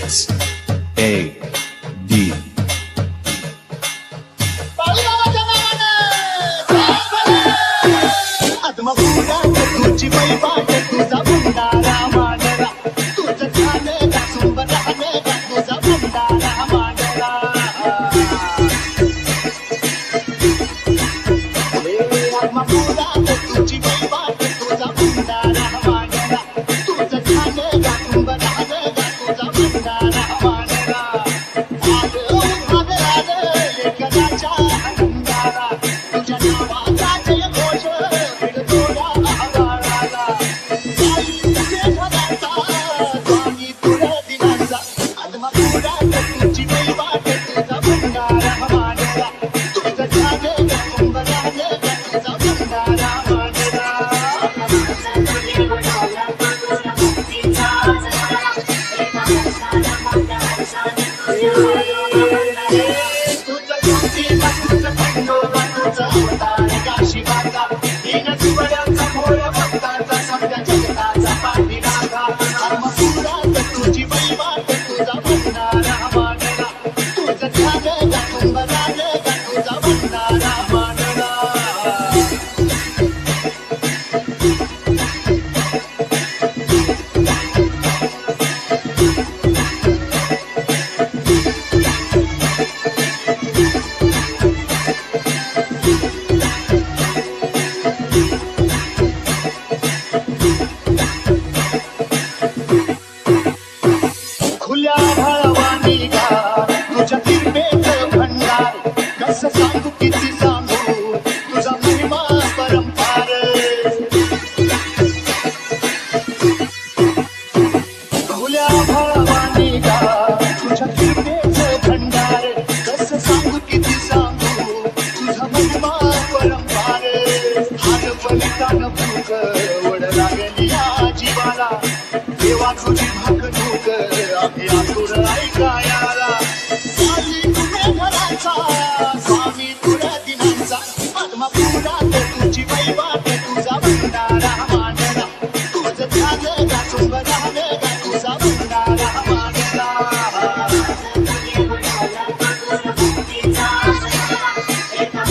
It's A D. तुझी पैबाट तुझा भंडारा मांडरा तुझं झाले का सुंबराने का तुझा भंडारा मांडरा आत्मापुरा तुझी पैबाट तुझा भंडारा मांडरा तुझं झाले का सुंबराने का तुझा भंडारा मांडरा आले लेकराच्या भंडारा तुझ्या नावाचा जय घोष विडतोडा आवाळाला आई तुझे घराचा स्वामी तुझ्या दिनाचा आत्मापुरा तुझी पैबाट तुझा भंडारा मांडरा तुझं झाले का सुंबराने का तुझा भंडारा मांडरा तुझं ज्योतिबा तुझं खंडोबा तुझं अवतार काशीबाचा दीन जुबड्यांचा भोळ भक्ताचा समजा जगताचा पाठीराखा आत्मापुरा तुझी पैबाट तुझा भंडारा मांडरा तुझं झाले का सुंबराने का तुझा भंडारा मांडरा खुल्या भावानी गा तुझ्या किरपेचं भंडार कसं सांगू किती सांगू तुझा महिमा परंपार खुल्या भावानी गा तुझ्या किरपेचं भंडार कसं सांगू किती सांगू तुझा महिमा परंपार हात पलितान भूक वड लागली या जीवाला देवा तुझी भाकणूक आम्ही आतुर ऐकायाला आली तुझ्या घराचा स्वामी तुझ्या दिनांचा आत्मापुरा तुझी पैबाट तुझा भंडारा मांडरा तुझं झालं का सुंबराने का तुझा भंडारा मांडरा एका